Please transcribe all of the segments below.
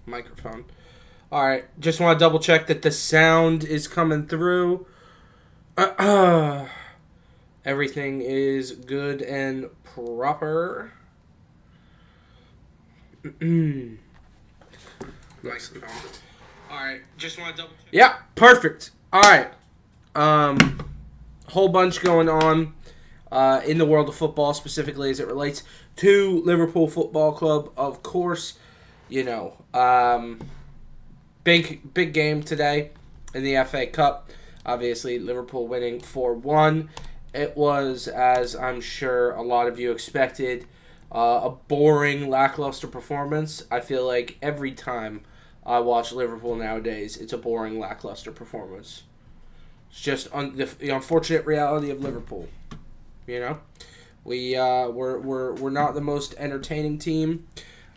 Microphone. All right, just want to double check that the sound is coming through. Everything is good and proper. Microphone. All right, just want to double check. Yeah, perfect. All right. Whole bunch going on in the world of football, specifically as it relates to Liverpool Football Club. Of course, big game today in the FA Cup. Obviously, Liverpool winning 4-1. It was, as I'm sure a lot of you expected, a boring, lackluster performance. I feel like every time I watch Liverpool nowadays, it's a boring, lackluster performance. It's just the unfortunate reality of Liverpool. We're not the most entertaining team,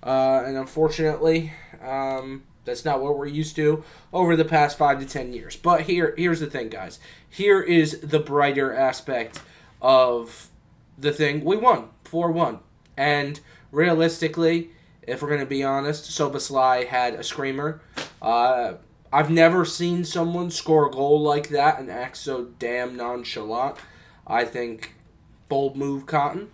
and unfortunately, that's not what we're used to over the past 5 to 10 years. But here's the thing, guys. Here is the brighter aspect of the thing. We won 4-1, and realistically, if we're going to be honest, Soboslai had a screamer. I've never seen someone score a goal like that and act so damn nonchalant. I think bold move, Cotton.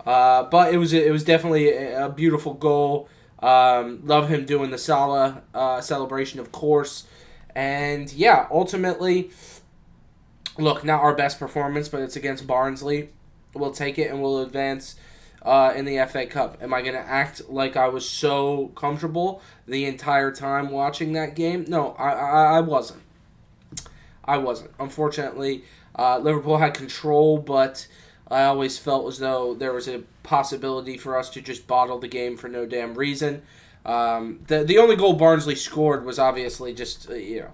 But it was definitely a beautiful goal. Love him doing the Salah celebration, of course. And yeah, ultimately, look, not our best performance, but it's against Barnsley. We'll take it and we'll advance in the FA Cup. Am I going to act like I was so comfortable the entire time watching that game? No, I wasn't. I wasn't. Unfortunately, Liverpool had control, but I always felt as though there was a possibility for us to just bottle the game for no damn reason. The only goal Barnsley scored was obviously just, it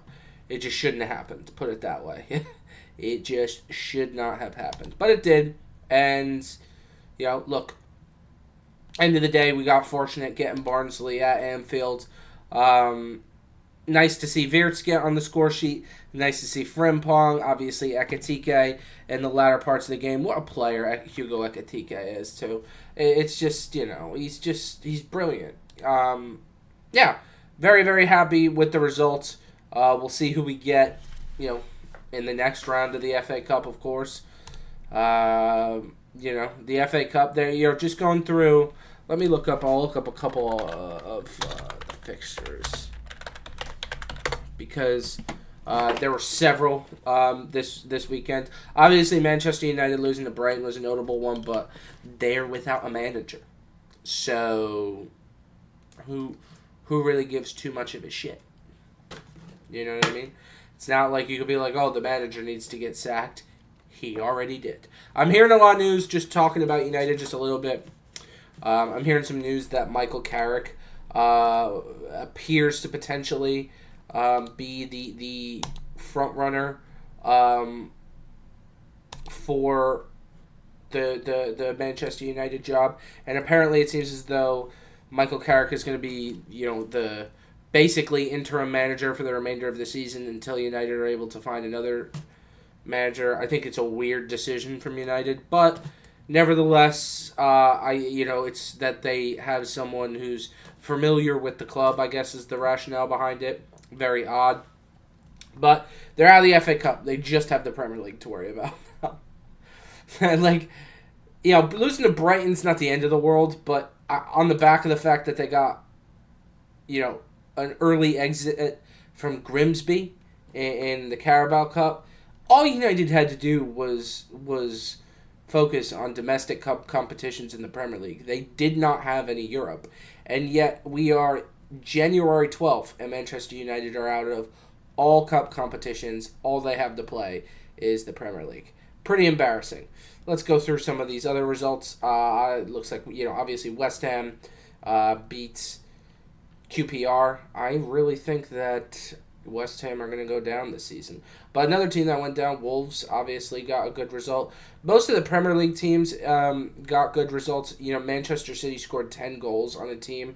just shouldn't have happened, to put it that way. It just should not have happened. But it did, and, look, end of the day, we got fortunate getting Barnsley at Anfield. Nice to see Wirtz get on the score sheet. Nice to see Frimpong, obviously Ekitike in the latter parts of the game. What a player Hugo Ekitike is, too. It's just, he's brilliant. Yeah, very, very happy with the results. We'll see who we get, in the next round of the FA Cup, of course. The FA Cup, there, just going through. Let me look up, I'll look up a couple of the fixtures. Because there were several this weekend. Obviously, Manchester United losing to Brighton was a notable one, but they're without a manager. So, who really gives too much of a shit? You know what I mean? It's not like you could be like, oh, the manager needs to get sacked. He already did. I'm hearing a lot of news, just talking about United just a little bit. I'm hearing some news that Michael Carrick appears to potentially be the front runner for the Manchester United job, and apparently it seems as though Michael Carrick is going to be the basically interim manager for the remainder of the season until United are able to find another manager. I think it's a weird decision from United, but nevertheless, it's that they have someone who's familiar with the club, I guess is the rationale behind it. Very odd. But they're out of the FA Cup. They just have the Premier League to worry about. And, losing to Brighton's not the end of the world, but on the back of the fact that they got, an early exit from Grimsby in the Carabao Cup, all United had to do was focus on domestic cup competitions in the Premier League. They did not have any Europe. And yet we are January 12th, and Manchester United are out of all cup competitions. All they have to play is the Premier League. Pretty embarrassing. Let's go through some of these other results. It looks like, obviously West Ham beats QPR. I really think that West Ham are going to go down this season. But another team that went down, Wolves, obviously got a good result. Most of the Premier League teams got good results. Manchester City scored 10 goals on a team.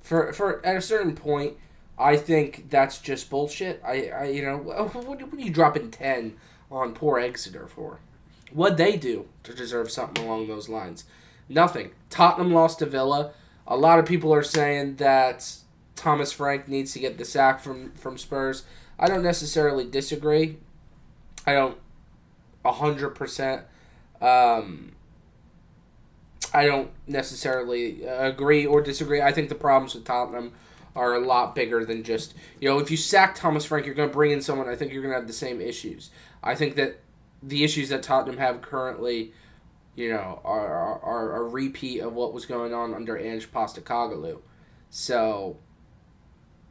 For at a certain point, I think that's just bullshit. What are you dropping 10 on poor Exeter for? What'd they do to deserve something along those lines? Nothing. Tottenham lost to Villa. A lot of people are saying that Thomas Frank needs to get the sack from Spurs. I don't necessarily disagree. I don't 100%. I don't necessarily agree or disagree. I think the problems with Tottenham are a lot bigger than just, if you sack Thomas Frank, you're going to bring in someone, I think you're going to have the same issues. I think that the issues that Tottenham have currently, are a repeat of what was going on under Ange Postecoglou. So,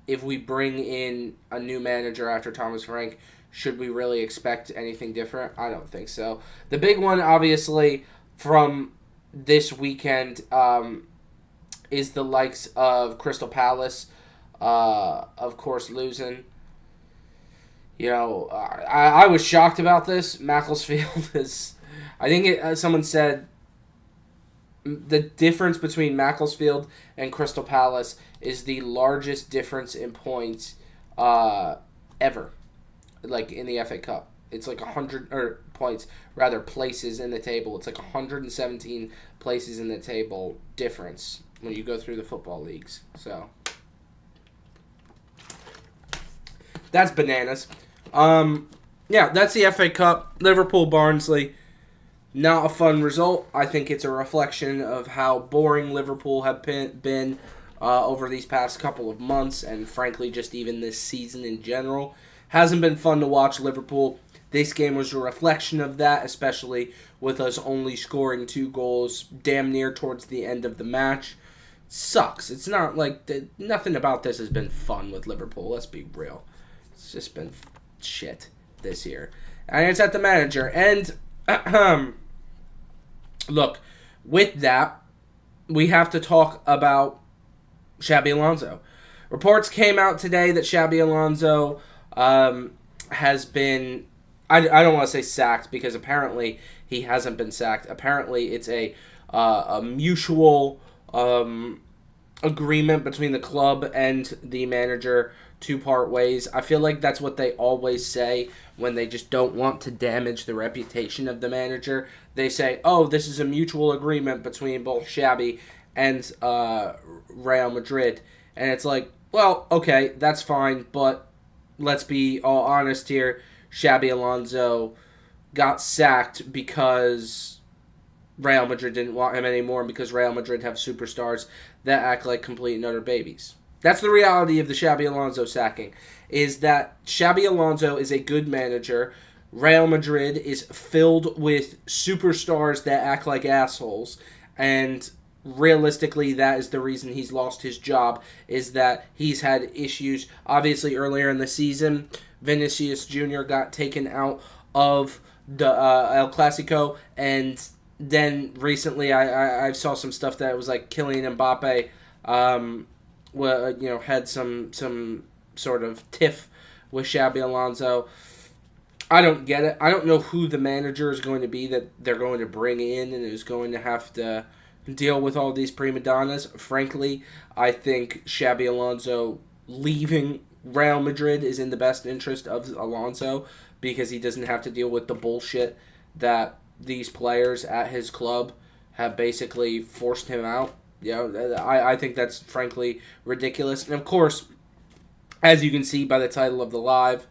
if we bring in a new manager after Thomas Frank, should we really expect anything different? I don't think so. The big one, obviously, from this weekend is the likes of Crystal Palace, of course, losing. I was shocked about this. Macclesfield is, I think someone said the difference between Macclesfield and Crystal Palace is the largest difference in points ever, like in the FA Cup. It's like 100 or points, rather places in the table. It's like 117 places in the table difference when you go through the football leagues. So that's bananas. That's the FA Cup. Liverpool Barnsley. Not a fun result. I think it's a reflection of how boring Liverpool have been over these past couple of months, and frankly, just even this season in general. Hasn't been fun to watch Liverpool. This game was a reflection of that, especially with us only scoring 2 goals damn near towards the end of the match. Sucks. It's not like nothing about this has been fun with Liverpool. Let's be real. It's just been shit this year. And it's at the manager. And look, with that, we have to talk about Xabi Alonso. Reports came out today that Xabi Alonso has been, I don't want to say sacked, because apparently he hasn't been sacked. Apparently it's a mutual agreement between the club and the manager to part ways. I feel like that's what they always say when they just don't want to damage the reputation of the manager. They say, oh, this is a mutual agreement between both Xabi and Real Madrid. And it's like, well, okay, that's fine, but let's be all honest here. Xabi Alonso got sacked because Real Madrid didn't want him anymore, because Real Madrid have superstars that act like complete and utter babies. That's the reality of the Xabi Alonso sacking, is that Xabi Alonso is a good manager. Real Madrid is filled with superstars that act like assholes, and realistically, that is the reason he's lost his job, is that he's had issues. Obviously, earlier in the season, Vinicius Jr. got taken out of the El Clasico, and then recently I saw some stuff that was like Kylian Mbappe had some sort of tiff with Xabi Alonso. I don't get it. I don't know who the manager is going to be that they're going to bring in and is going to have to deal with all these prima donnas. Frankly, I think Xabi Alonso leaving Real Madrid is in the best interest of Alonso, because he doesn't have to deal with the bullshit that these players at his club have basically forced him out. I think that's frankly ridiculous. And of course, as you can see by the title of the live,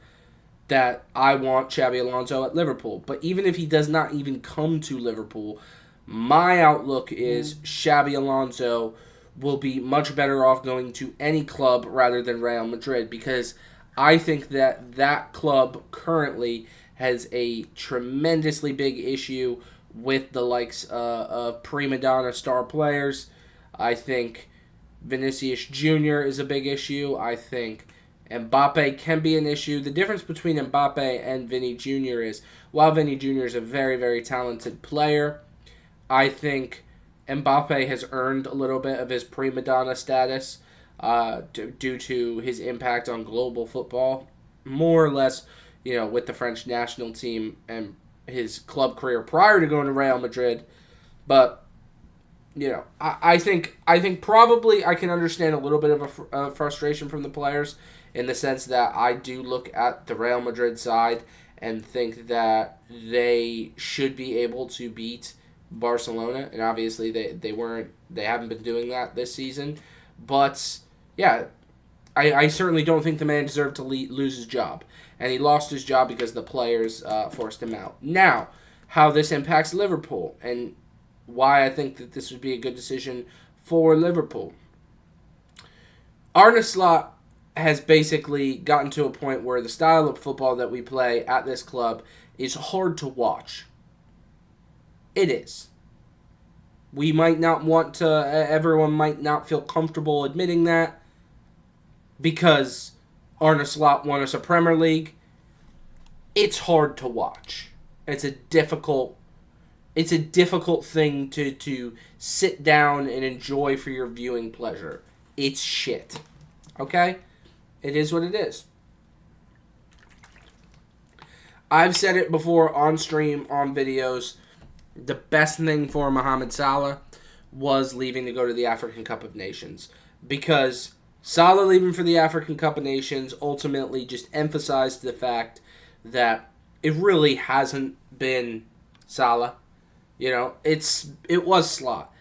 that I want Xabi Alonso at Liverpool. But even if he does not even come to Liverpool, my outlook is Xabi Alonso will be much better off going to any club rather than Real Madrid, because I think that club currently has a tremendously big issue with the likes of prima donna star players. I think Vinicius Jr. is a big issue. I think Mbappe can be an issue. The difference between Mbappe and Vinny Jr. is, while Vinny Jr. is a very, very talented player, I think Mbappe has earned a little bit of his prima donna status due to his impact on global football, more or less, with the French national team and his club career prior to going to Real Madrid. But I think probably I can understand a little bit of a frustration from the players, in the sense that I do look at the Real Madrid side and think that they should be able to beat Barcelona, and obviously they haven't been doing that this season. But yeah, I certainly don't think the man deserved to lose his job. And he lost his job because the players forced him out. Now, how this impacts Liverpool and why I think that this would be a good decision for Liverpool. Arne Slot has basically gotten to a point where the style of football that we play at this club is hard to watch. It is. We might not want to, everyone might not feel comfortable admitting that because Arne Slot won us a Premier League. It's hard to watch. It's a difficult thing to sit down and enjoy for your viewing pleasure. It's shit. Okay? It is what it is. I've said it before on stream, on videos. The best thing for Mohamed Salah was leaving to go to the African Cup of Nations. Because Salah leaving for the African Cup of Nations ultimately just emphasized the fact that it really hasn't been Salah. You know, it was Slot.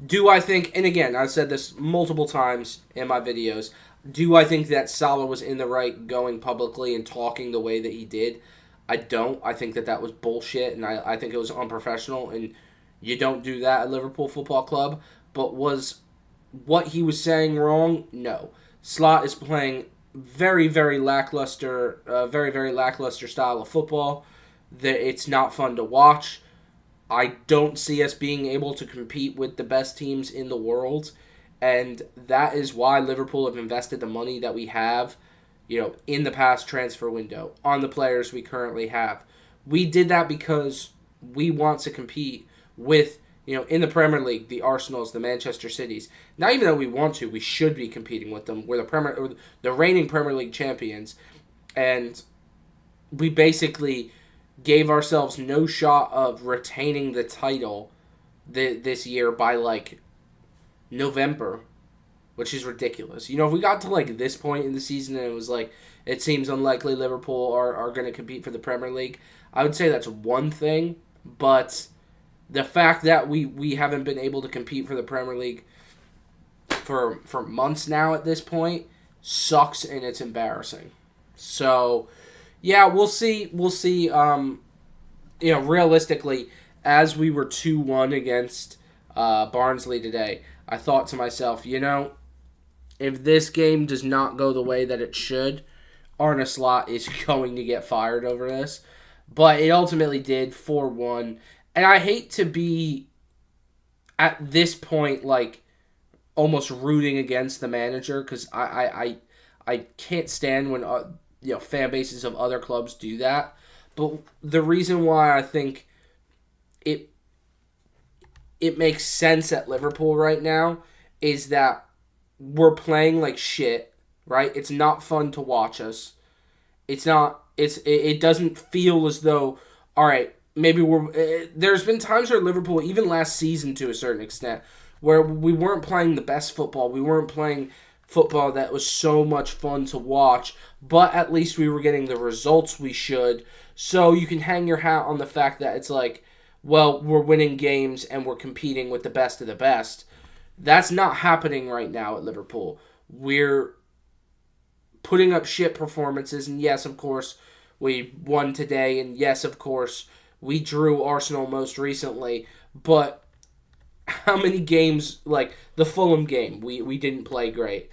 Do I think, and again, I've said this multiple times in my videos, do I think that Salah was in the right going publicly and talking the way that he did? I don't. I think that was bullshit, and I think it was unprofessional, and you don't do that at Liverpool Football Club. But was what he was saying wrong? No. Slot is playing very, very lackluster style of football. That it's not fun to watch. I don't see us being able to compete with the best teams in the world, and that is why Liverpool have invested the money that we have, in the past transfer window on the players we currently have. We did that because we want to compete with, in the Premier League, the Arsenals, the Manchester Cities. Not even that we want to, we should be competing with them. We're the reigning Premier League champions, and we basically gave ourselves no shot of retaining the title this year by, November, which is ridiculous. If we got to, this point in the season and it was, it seems unlikely Liverpool are going to compete for the Premier League, I would say that's one thing, but the fact that we haven't been able to compete for the Premier League for months now at this point sucks and it's embarrassing. So, yeah, we'll see. Realistically, as we were 2-1 against Barnsley today, I thought to myself, if this game does not go the way that it should, Arne Slot is going to get fired over this. But it ultimately did, 4-1. And I hate to be, at this point, almost rooting against the manager, because I can't stand when fan bases of other clubs do that. But the reason why I think it makes sense at Liverpool right now is that we're playing like shit, right? It's not fun to watch us. It doesn't feel as though, all right, maybe there's been times where Liverpool, even last season to a certain extent, where we weren't playing the best football. We weren't playing football that was so much fun to watch, but at least we were getting the results we should. So you can hang your hat on the fact that it's we're winning games and we're competing with the best of the best. That's not happening right now at Liverpool. We're putting up shit performances, and yes, of course, we won today, and yes, of course, we drew Arsenal most recently, but how many games, the Fulham game, we didn't play great.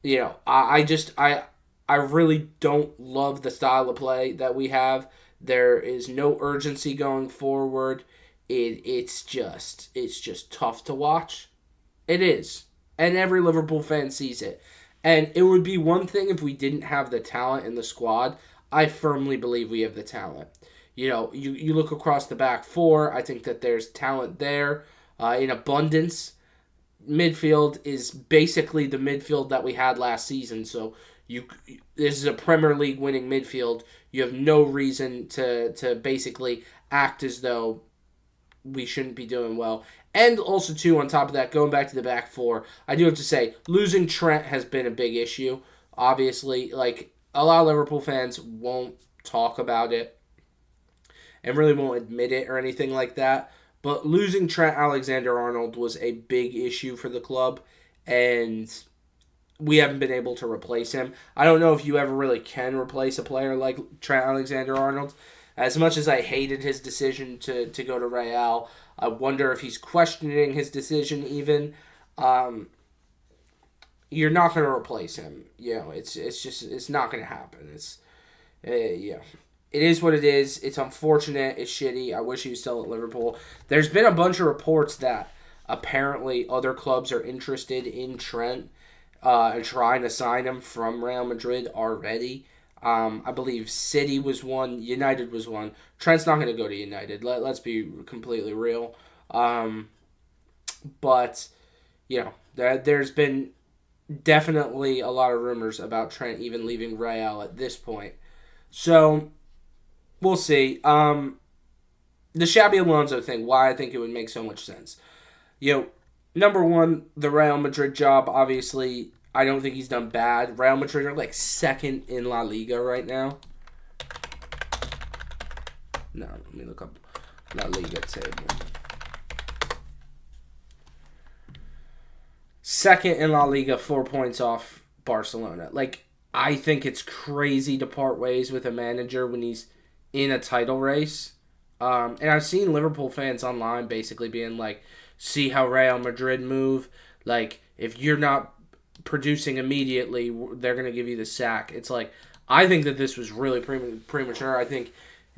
I really don't love the style of play that we have. There is no urgency going forward. It's just tough to watch. It is. And every Liverpool fan sees it. And it would be one thing if we didn't have the talent in the squad. I firmly believe we have the talent. You look across the back four, I think that there's talent there in abundance. Midfield is basically the midfield that we had last season, so this is a Premier League winning midfield. You have no reason to basically act as though we shouldn't be doing well. And also, too, on top of that, going back to the back four, I do have to say, losing Trent has been a big issue. Obviously, a lot of Liverpool fans won't talk about it and really won't admit it or anything like that. But losing Trent Alexander-Arnold was a big issue for the club, and we haven't been able to replace him. I don't know if you ever really can replace a player like Trent Alexander-Arnold. As much as I hated his decision to go to Real, I wonder if he's questioning his decision even. You're not going to replace him. It's not going to happen. It is what it is. It's unfortunate. It's shitty. I wish he was still at Liverpool. There's been a bunch of reports that apparently other clubs are interested in Trent and trying to sign him from Real Madrid already. I believe City was one. United was one. Trent's not going to go to United. Let's be completely real. But, there's been definitely a lot of rumors about Trent even leaving Real at this point. So, we'll see. The Xabi Alonso thing, why I think it would make so much sense. Number one, the Real Madrid job, obviously, I don't think he's done bad. Real Madrid are second in La Liga right now. No, let me look up La Liga table. Second in La Liga, 4 points off Barcelona. I think it's crazy to part ways with a manager when he's in a title race. And I've seen Liverpool fans online basically being like, see how Real Madrid move? If you're not producing immediately, they're going to give you the sack. It's I think that this was really premature. I think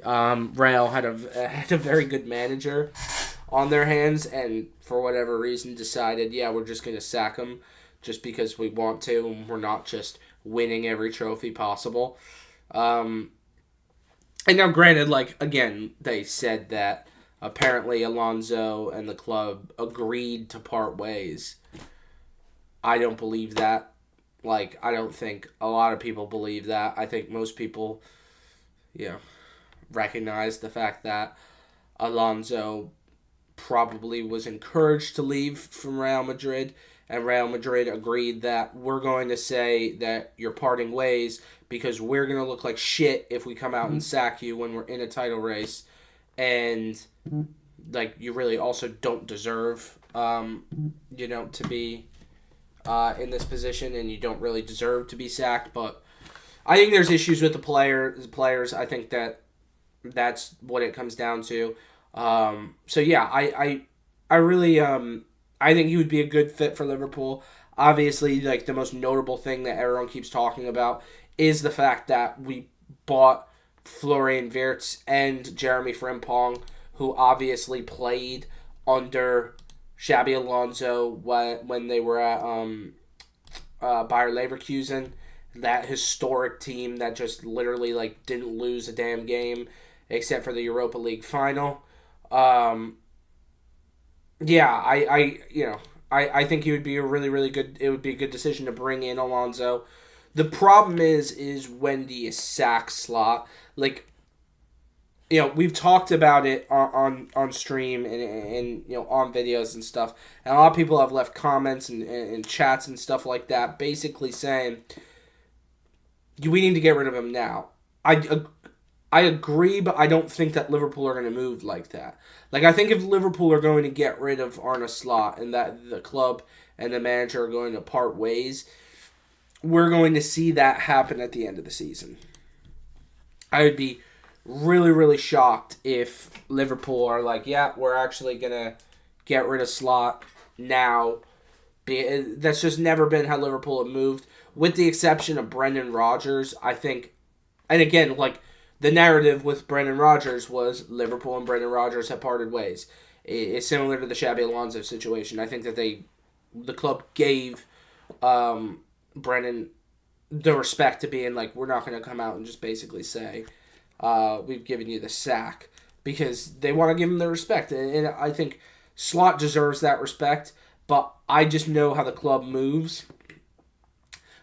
Real had a very good manager on their hands, and for whatever reason decided, we're just going to sack him just because we want to, and we're not just winning every trophy possible. And now, granted, again, they said that apparently Alonso and the club agreed to part ways. I don't believe that. I don't think a lot of people believe that. I think most people, recognize the fact that Alonso probably was encouraged to leave from Real Madrid, and Real Madrid agreed that we're going to say that you're parting ways because we're going to look like shit if we come out and sack you when we're in a title race, and you really also don't deserve to be in this position, and you don't really deserve to be sacked. But I think there's issues with the players. I think that's what it comes down to. I really I think he would be a good fit for Liverpool. Obviously, the most notable thing that everyone keeps talking about is the fact that we bought Florian Wirtz and Jeremy Frimpong, who obviously played under Xabi Alonso when they were at Bayer Leverkusen, that historic team that just literally didn't lose a damn game except for the Europa League final. I think he would be a really, really good. It would be a good decision to bring in Alonso. The problem is when do you sack Slot? We've talked about it on stream and on videos and stuff. And a lot of people have left comments and chats and stuff like that, basically saying we need to get rid of him now. I agree, but I don't think that Liverpool are going to move like that. I think if Liverpool are going to get rid of Arne Slot and that the club and the manager are going to part ways, we're going to see that happen at the end of the season. I would be really, really shocked if Liverpool are we're actually going to get rid of Slot now. That's just never been how Liverpool have moved, with the exception of Brendan Rodgers, I think. And again, the narrative with Brendan Rodgers was Liverpool and Brendan Rodgers have parted ways. It's similar to the Xabi Alonso situation. I think that the club gave Brendan the respect to being we're not going to come out and just basically say we've given you the sack, because they want to give him the respect. And I think Slot deserves that respect, but I just know how the club moves.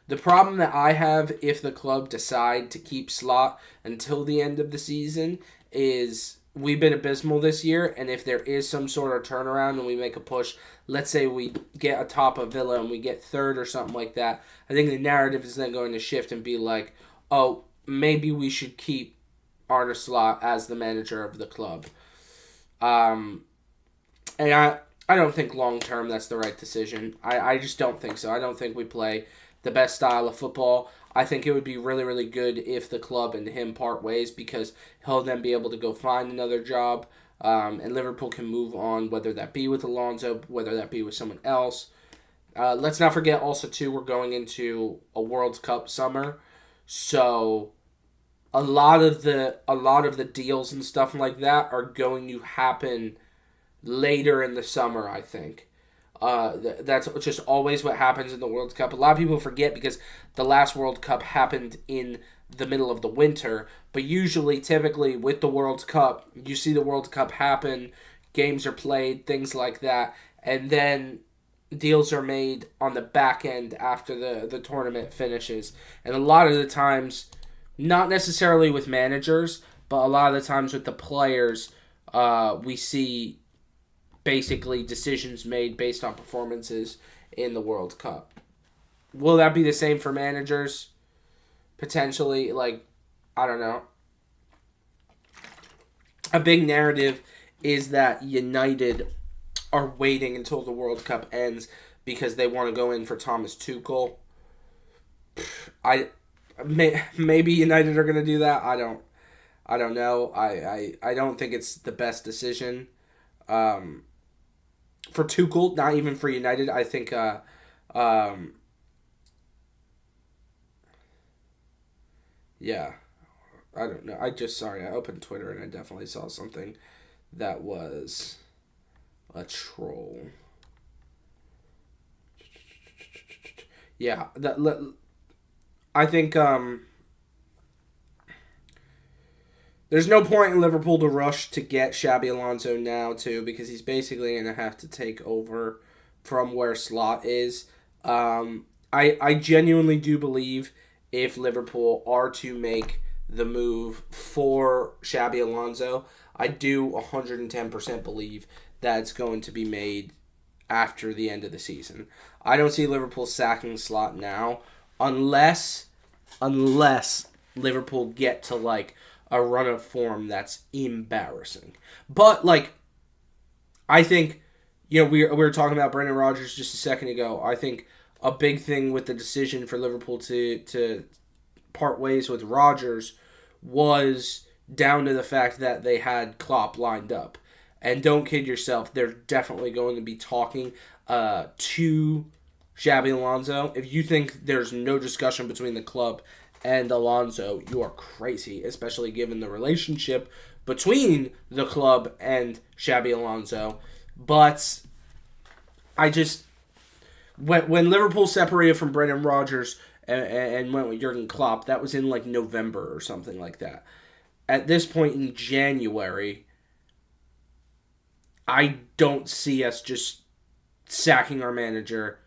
The problem that I have if the club decide to keep Slot until the end of the season is we've been abysmal this year, and if there is some sort of turnaround and we make a push, let's say we get atop of Villa and we get third or something like that, I think the narrative is then going to shift and be oh, maybe we should keep Arne Slot as the manager of the club. And I don't think long term that's the right decision. I just don't think so. I don't think we play the best style of football. I think it would be really, really good if the club and him part ways because he'll then be able to go find another job, and Liverpool can move on, whether that be with Alonso, whether that be with someone else. Let's not forget also too we're going into a World Cup summer, so a lot of the deals and stuff like that are going to happen later in the summer, I think. That's just always what happens in the World Cup. A lot of people forget because the last World Cup happened in the middle of the winter, but usually, typically, with the World Cup, you see the World Cup happen, games are played, things like that, and then deals are made on the back end after the tournament finishes. And a lot of the times, not necessarily with managers, but a lot of the times with the players, we see basically decisions made based on performances in the World Cup. Will that be the same for managers? Potentially, I don't know. A big narrative is that United are waiting until the World Cup ends because they want to go in for Thomas Tuchel. Maybe United are going to do that. I don't know. I don't think it's the best decision. For Tuchel, not even for United. I think yeah. I don't know. I opened Twitter and I definitely saw something that was a troll. Yeah, I think there's no point in Liverpool to rush to get Xabi Alonso now, too, because he's basically going to have to take over from where Slot is. I genuinely do believe if Liverpool are to make the move for Xabi Alonso, I do 110% believe that it's going to be made after the end of the season. I don't see Liverpool sacking Slot now unless Liverpool get to a run of form that's embarrassing. But I think we were talking about Brendan Rodgers just a second ago. I think a big thing with the decision for Liverpool to part ways with Rodgers was down to the fact that they had Klopp lined up. And don't kid yourself, they're definitely going to be talking to Xabi Alonso. If you think there's no discussion between the club and Alonso, you are crazy, especially given the relationship between the club and Xabi Alonso. But when Liverpool separated from Brendan Rodgers and went with Jurgen Klopp, that was in November or something like that. At this point in January, I don't see us just sacking our manager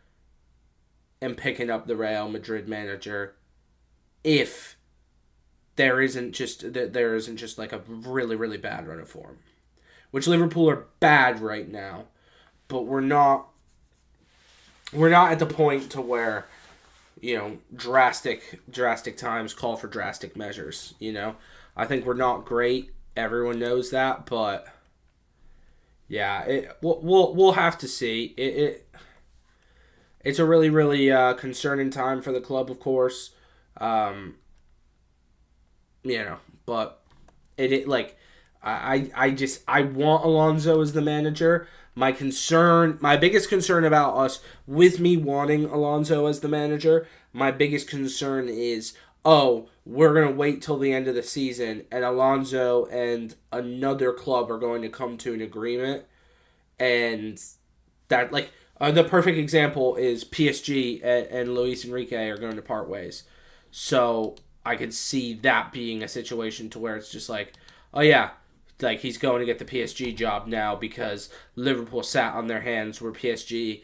and picking up the Real Madrid manager if there isn't just a really, really bad run of form. Which Liverpool are bad right now, but we're not at the point to where drastic times call for drastic measures. I think we're not great. Everyone knows that, but yeah, we'll have to see. It's a really, really concerning time for the club, of course. But I want Alonso as the manager. My biggest concern about us, with me wanting Alonso as the manager, my biggest concern is, we're going to wait till the end of the season, and Alonso and another club are going to come to an agreement, and that, the perfect example is PSG and Luis Enrique are going to part ways. So I could see that being a situation to where it's just he's going to get the PSG job now because Liverpool sat on their hands where PSG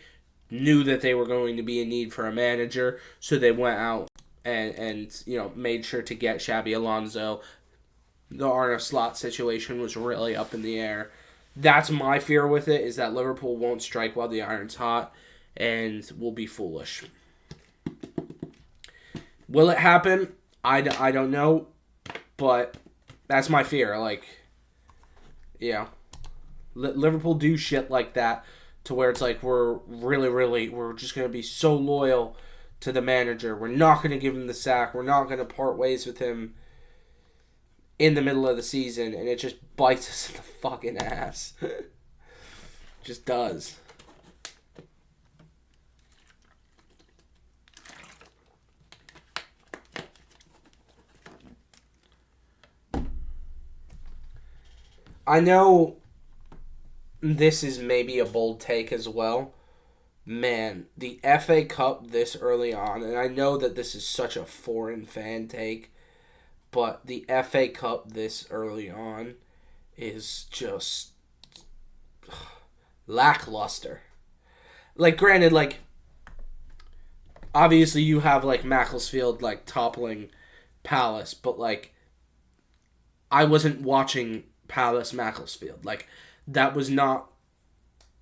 knew that they were going to be in need for a manager, so they went out and made sure to get Xabi Alonso. The Arne Slot situation was really up in the air. That's my fear with it, is that Liverpool won't strike while the iron's hot and will be foolish. Will it happen? I don't know, but that's my fear. Liverpool do shit like that to where it's we're really, really, we're just going to be so loyal to the manager. We're not going to give him the sack. We're not going to part ways with him in the middle of the season, and it just bites us in the fucking ass. Just does. I know this is maybe a bold take as well. Man, the FA Cup this early on, and I know that this is such a foreign fan take, but the FA Cup this early on is just lackluster. Like, granted, like, obviously you have, like, Macclesfield, like, toppling Palace, but, like, I wasn't watching Palace Macclesfield. Like, that was not,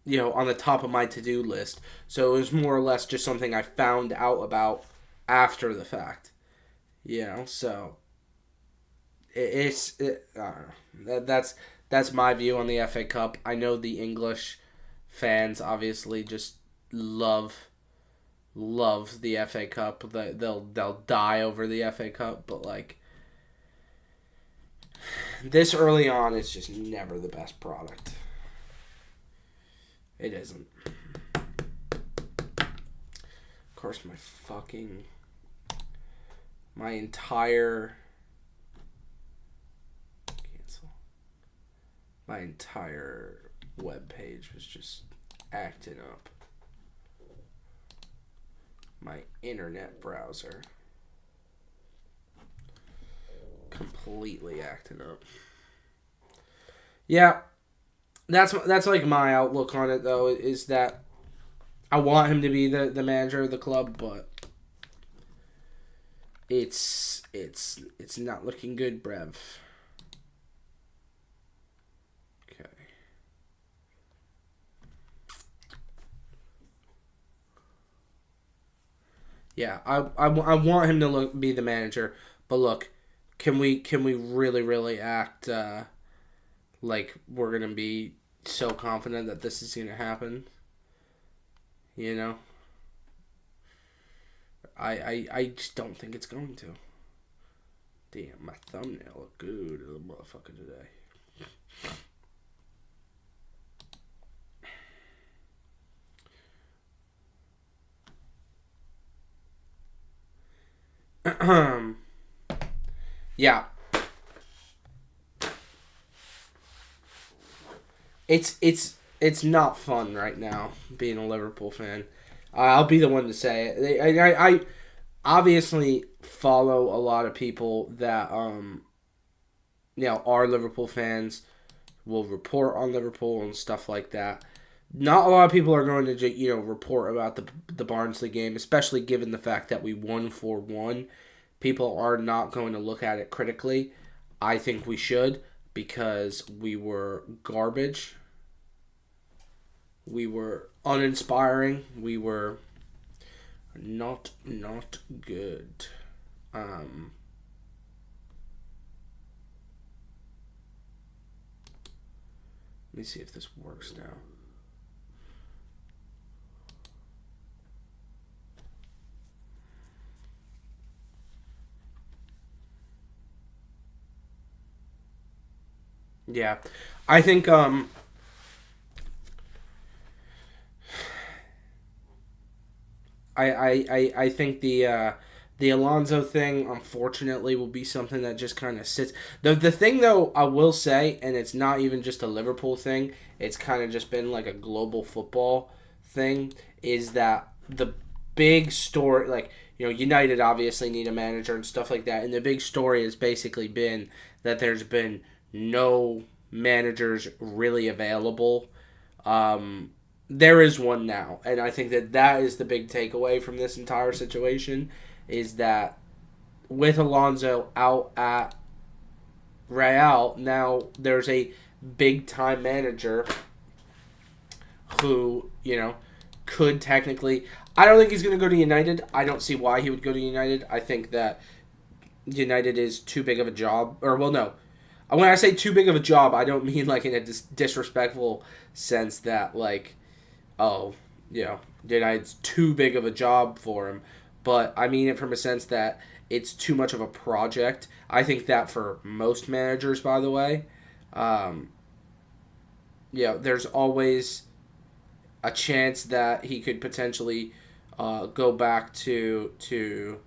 on the top of my to-do list. So it was more or less just something I found out about after the fact. So I don't know. That's my view on the FA Cup. I know the English fans obviously just love the FA Cup. They'll die over the FA Cup, but like this early on, it's just never the best product. It isn't. Of course, my entire web page was just acting up. My internet browser completely acting up. Yeah, that's like my outlook on it though, is that I want him to be the manager of the club, but it's not looking good, Brev. Okay. Yeah, I want him to be the manager, but look, can we really really act like we're gonna be so confident that this is gonna happen? I just don't think it's going to. Damn, my thumbnail looked good, little motherfucker today. Yeah. It's not fun right now being a Liverpool fan. I'll be the one to say it. I obviously follow a lot of people that are Liverpool fans, will report on Liverpool and stuff like that. Not a lot of people are going to report about the Barnsley game, especially given the fact that we won 4-1. People are not going to look at it critically. I think we should, because we were garbage. We were uninspiring. We were not good. Let me see if this works now. Yeah, I think I think the Alonso thing, unfortunately, will be something that just kind of sits. The thing, though, I will say, and it's not even just a Liverpool thing, it's kind of just been like a global football thing, is that the big story, like, United obviously need a manager and stuff like that, and the big story has basically been that there's been no managers really available. There is one now, and I think that is the big takeaway from this entire situation, is that with Alonso out at Real, now there's a big-time manager who, could technically... I don't think he's going to go to United. I don't see why he would go to United. I think that United is too big of a job. Or, well, no. When I say too big of a job, I don't mean like in a disrespectful sense that, like, United's too big of a job for him. but I mean it from a sense that it's too much of a project. I think that for most managers, by the way, um, there's always a chance that he could potentially go back to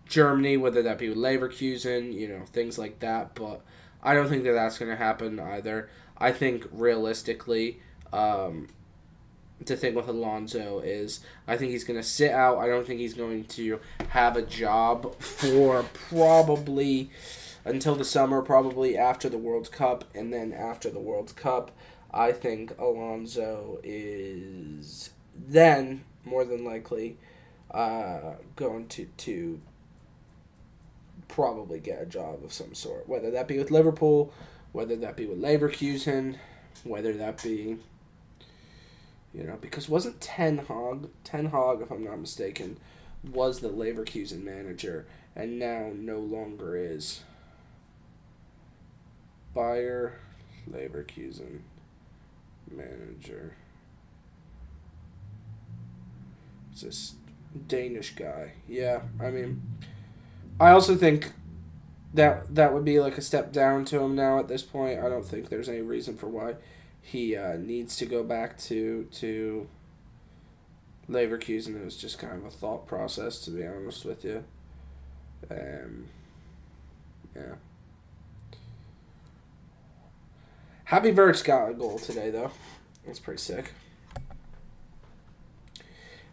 Germany, whether that be with Leverkusen, things like that. But I don't think that that's going to happen either. I think realistically, to think with Alonso is I think he's going to sit out. I don't think he's going to have a job for probably until the summer, probably after the World Cup, and then after the World Cup, I think Alonso is then more than likely going to probably get a job of some sort, whether that be with Liverpool, whether that be with Leverkusen, whether that be, because wasn't Ten Hag, if I'm not mistaken, was the Leverkusen manager, and now no longer is. Bayer Leverkusen manager. It's this Danish guy. Yeah, I mean, I also think that would be like a step down to him now at this point. I don't think there's any reason for why he needs to go back to Leverkusen. It was just kind of a thought process, to be honest with you. Yeah. Happy Vert's got a goal today, though. That's pretty sick.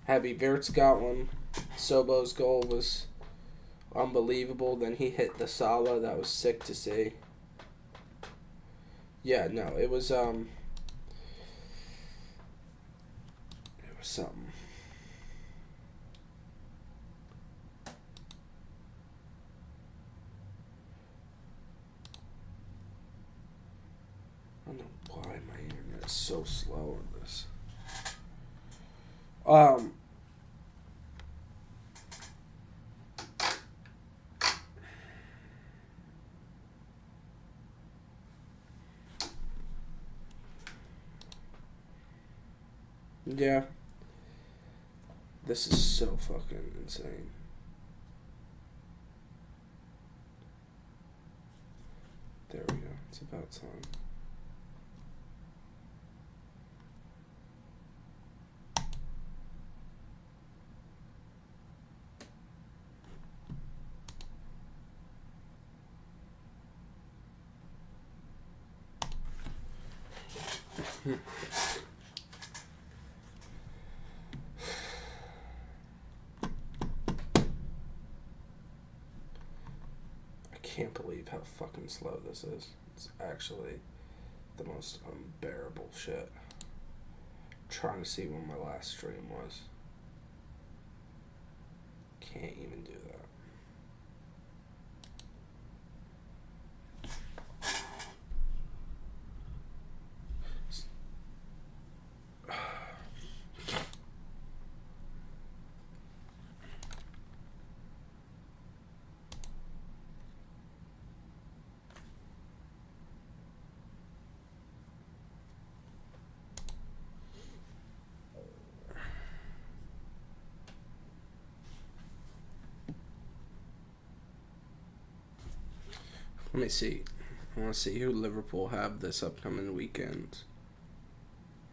Happy Vert's got one. Sobo's goal was unbelievable. Then he hit the Salah. That was sick to see. Yeah, no, it was something. I don't know why my internet is so slow on this. Yeah. This is so fucking insane. There we go. It's about time. I can't believe how fucking slow this is. It's actually the most unbearable shit. I'm trying to see when my last stream was. Can't even do that. Let me see. I want to see who Liverpool have this upcoming weekend.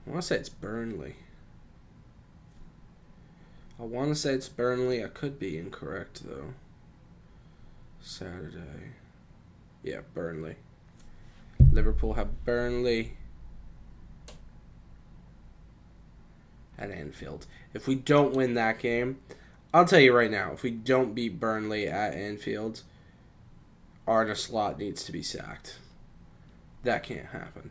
I want to say it's Burnley. I could be incorrect, though. Saturday. Yeah, Burnley. Liverpool have Burnley at Anfield. If we don't win that game, I'll tell you right now, if we don't beat Burnley at Anfield, Arne Slot needs to be sacked. That can't happen.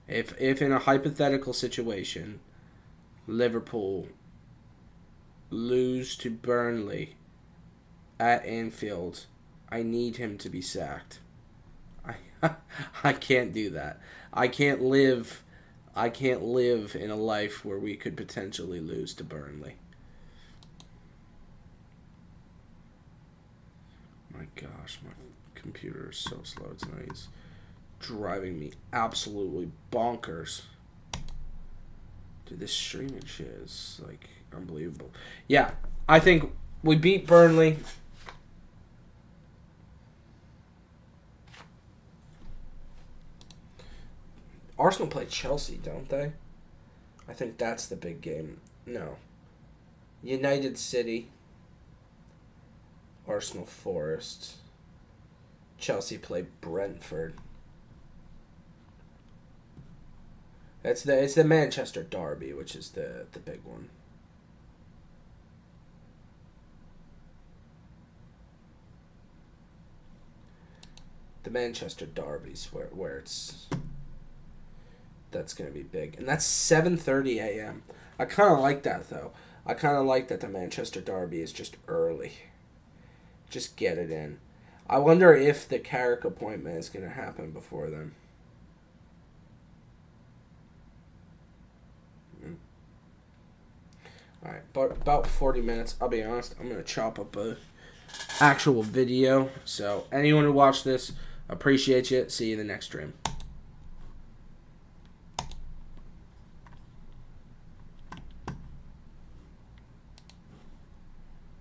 If in a hypothetical situation, Liverpool lose to Burnley at Anfield, I need him to be sacked. I can't do that. I can't live in a life where we could potentially lose to Burnley. My gosh, my computer is so slow tonight. It's driving me absolutely bonkers. Dude, this streaming shit is like unbelievable. Yeah, I think We beat Burnley. Arsenal play Chelsea, don't they? I think that's the big game. No. United City. Arsenal Forest. Chelsea play Brentford. It's the Manchester Derby, which is the big one. The Manchester Derby's where it's that's gonna be big, and that's 7:30 a.m. I kind of like that though. I kind of like that the Manchester Derby is just early. Just get it in. I wonder if the Carrick appointment is gonna happen before then. Alright, but about 40 minutes. I'll be honest, I'm going to chop up a actual video. So, anyone who watched this, appreciate you. See you in the next stream.